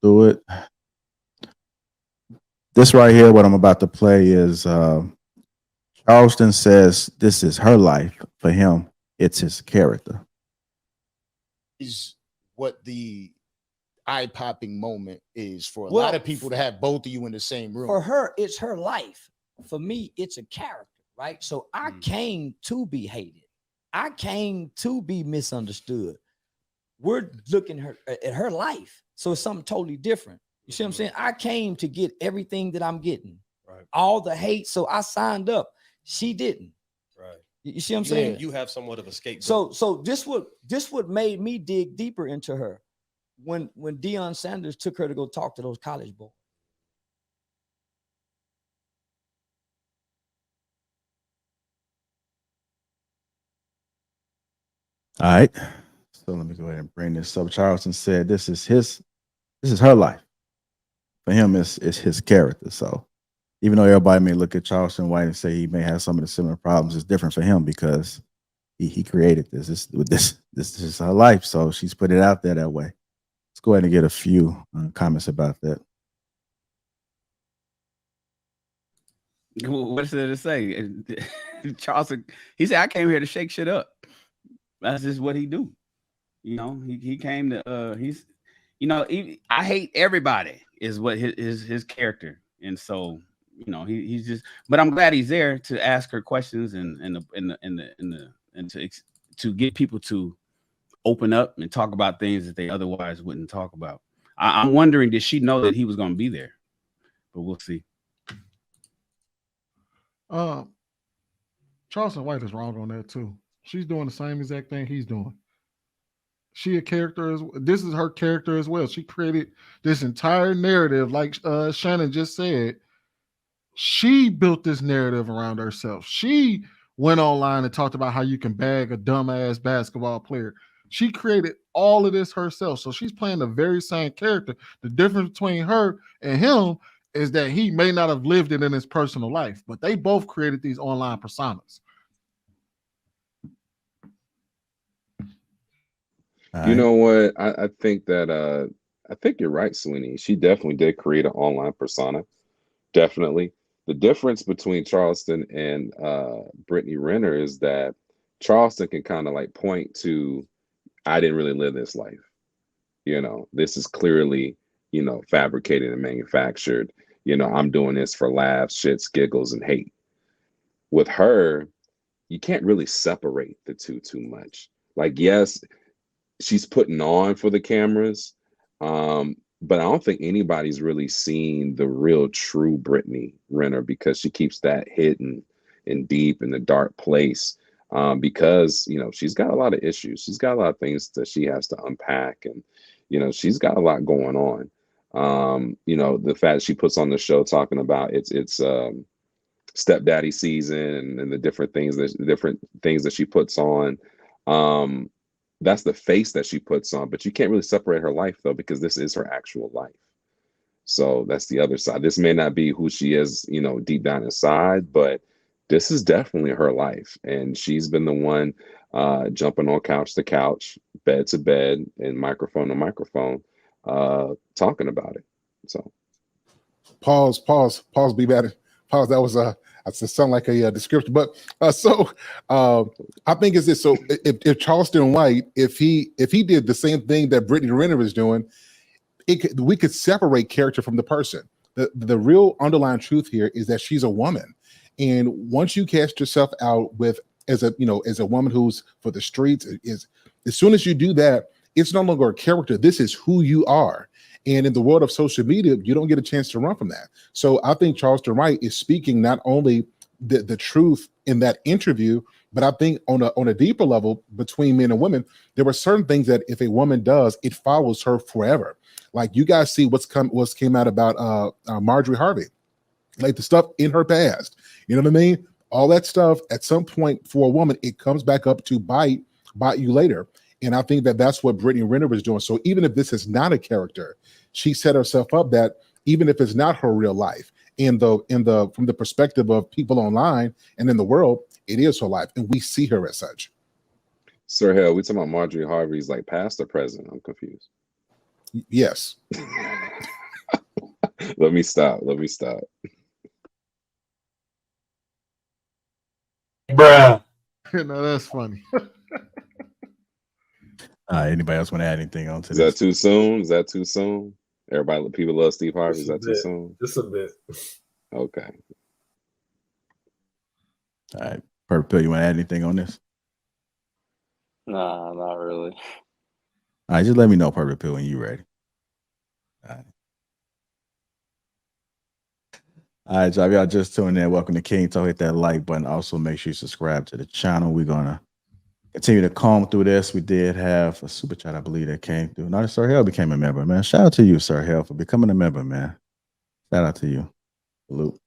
through it. This right here, what I'm about to play is Charleston says this is her life. For him, it's his character. Is what the eye-popping moment is for a lot of people to have both of you in the same room. For her, it's her life. For me, it's a character, right? So I came to be hated. I came to be misunderstood. We're looking at her life. So it's something totally different. You see what I'm saying? I came to get everything that I'm getting. Right. All the hate. So I signed up. She didn't. Right. You see what I'm saying? You have somewhat of a scapegoat. So this what made me dig deeper into her when Deion Sanders took her to go talk to those college boys. All right. So let me go ahead and bring this up. Charleston said this is her life. For him, it's his character. So even though everybody may look at Charleston White and say he may have some of the similar problems, it's different for him because he created this. This is her life. So she's put it out there that way. Let's go ahead and get a few comments about that. What's there to say? Charleston, he said, I came here to shake shit up. That's just what he do. You know, he came to he's, you know, I hate everybody is what his character. And so, you know, he's just, but I'm glad he's there to ask her questions and to get people to open up and talk about things that they otherwise wouldn't talk about. I'm wondering, did she know that he was going to be there? But we'll see. Charleston White is wrong on that too. She's doing the same exact thing he's doing. She a character this is her character as well. She created this entire narrative, like Shannon just said. She built this narrative around herself. She went online and talked about how you can bag a dumbass basketball player. She created all of this herself. So she's playing the very same character. The difference between her and him is that he may not have lived it in his personal life, but they both created these online personas. You know what? I think that I think you're right, Sweeney. She definitely did create an online persona. Definitely. The difference between Charleston and Brittany Renner is that Charleston can kind of like point to, I didn't really live this life. You know, this is clearly, you know, fabricated and manufactured. You know, I'm doing this for laughs, shits, giggles, and hate. With her, you can't really separate the two too much. Like, yes, she's putting on for the cameras, but I don't think anybody's really seen the real true Brittany Renner because she keeps that hidden and deep in the dark place because, you know, she's got a lot of issues. She's got a lot of things that she has to unpack and, you know, she's got a lot going on. You know, the fact she puts on the show talking about it's stepdaddy season and the different things that she puts on. That's the face that she puts on, but you can't really separate her life though, because this is her actual life. So that's the other side. This may not be who she is, you know, deep down inside, but this is definitely her life. And she's been the one jumping on couch to couch, bed to bed, and microphone to microphone, talking about it. So pause, be better. Pause. That was I sound like a description, but I think it's this. So if Charleston White, if he did the same thing that Brittany Renner is doing, we could separate character from the person. The real underlying truth here is that she's a woman, and once you cast yourself out with as a woman who's for the streets, is as soon as you do that, it's no longer a character. This is who you are. And in the world of social media, you don't get a chance to run from that. So I think Charleston White is speaking not only the truth in that interview, but I think on a deeper level between men and women, there were certain things that if a woman does, it follows her forever. Like you guys see what's came out about Marjorie Harvey, like the stuff in her past. You know what I mean? All that stuff at some point for a woman, it comes back up to bite you later. And I think that that's what Brittany Renner was doing. So even if this is not a character, she set herself up that even if it's not her real life, from the perspective of people online and in the world, it is her life, and we see her as such. Sir Hell, we talking about Marjorie Harvey's like past or present? I'm confused. Yes. Let me stop. Let me stop. Bruh. No, that's funny. Anybody else want to add anything on to Is that this? too soon? Is that too soon? Everybody, people love Steve Harvey. Is Just a that too bit. soon? Just a bit. Okay. All right, Purple Pill, you want to add anything on this? Nah, not really. All right, just let me know, Purple Pill, when you're ready. All right. All right, y'all. Y'all just tuned in. Welcome to King Talk. Hit that like button. Also, make sure you subscribe to the channel. We're gonna continue to comb through this. We did have a super chat, I believe, that came through. Now, Sir Hell became a member, man. Shout out to you, Sir Hell, for becoming a member, man. Shout out to you. Salute.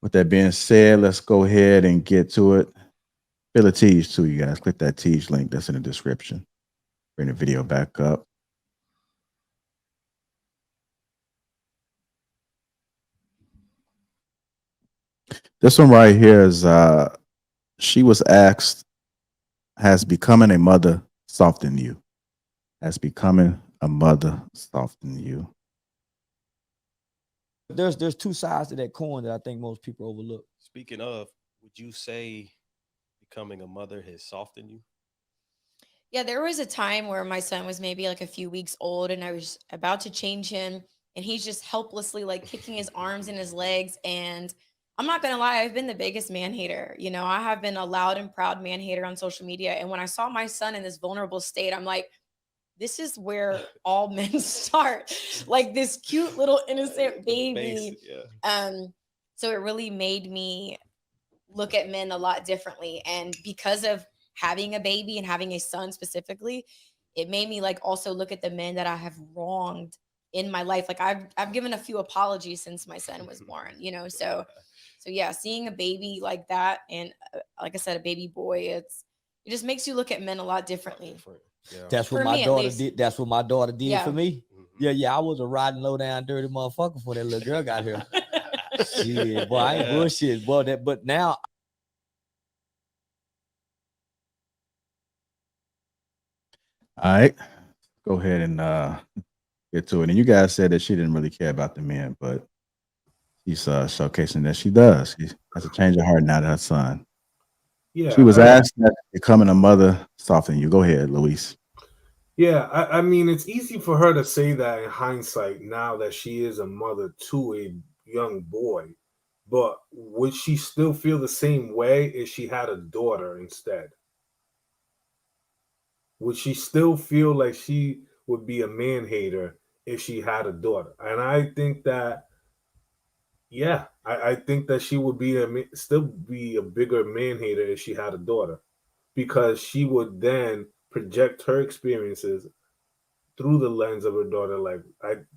With that being said, let's go ahead and get to it. Fill a tease too, you guys. Click that tease link that's in the description. Bring the video back up. This one right here is she was asked, has becoming a mother softened you? Has becoming a mother softened you? There's two sides to that coin that I think most people overlook. Speaking of, would you say becoming a mother has softened you? Yeah, there was a time where my son was maybe like a few weeks old and I was about to change him and he's just helplessly like kicking his arms and his legs. And I'm not gonna lie, I've been the biggest man hater. You know, I have been a loud and proud man hater on social media. And when I saw my son in this vulnerable state, I'm like, this is where all men start. Like this cute little innocent baby. So it really made me look at men a lot differently. And because of having a baby and having a son specifically, it made me like also look at the men that I have wronged in my life. Like I've given a few apologies since my son was born, you know. So yeah, seeing a baby like that and like I said, a baby boy, it just makes you look at men a lot differently. Yeah. That's what For my me, at daughter least. did. That's what my daughter did Yeah. for me. Yeah. I was a riding low down dirty motherfucker before that little girl got here. Shit, boy, I ain't bullshit, boy. But now All right, go ahead and get to it. And you guys said that she didn't really care about the men, but she's showcasing that she does. She has a change of heart now to her son. Yeah. She was asked that becoming a mother soften you. Go ahead, Luis. Yeah, I mean, it's easy for her to say that in hindsight now that she is a mother to a young boy. But would she still feel the same way if she had a daughter instead? Would she still feel like she would be a man hater if she had a daughter? And I think that, yeah, I think that she would still be a bigger man hater if she had a daughter, because she would then project her experiences through the lens of her daughter. Like,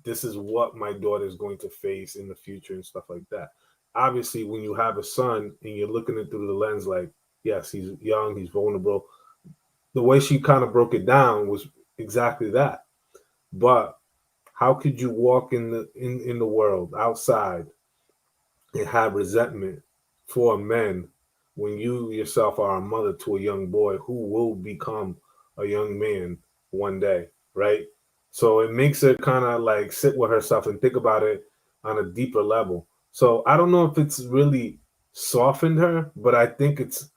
this is what my daughter is going to face in the future and stuff like that. Obviously, when you have a son and you're looking at it through the lens, like, yes, he's young, he's vulnerable. The way she kind of broke it down was exactly that. But how could you walk in the world outside and have resentment for men when you yourself are a mother to a young boy who will become a young man one day, right? So it makes her kind of like sit with herself and think about it on a deeper level. So I don't know if it's really softened her, but I think it's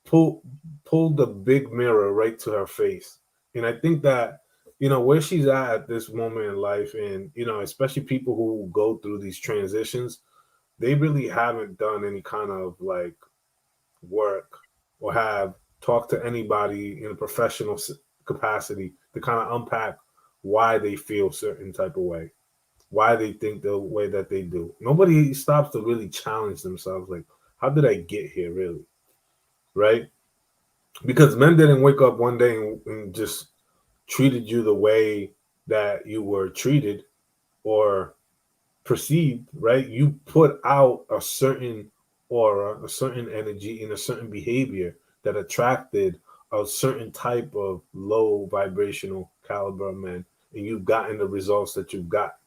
pulled the big mirror right to her face. And I think that, where she's at this moment in life, and, especially people who go through these transitions, they really haven't done any kind of like work or have talked to anybody in a professional capacity to kind of unpack why they feel certain type of way, why they think the way that they do. Nobody stops to really challenge themselves. Like, how did I get here, really? Right? Because men didn't wake up one day and just treated you the way that you were treated or perceived, right? You put out a certain aura, a certain energy, and a certain behavior that attracted a certain type of low vibrational caliber of men, and you've gotten the results that you've got.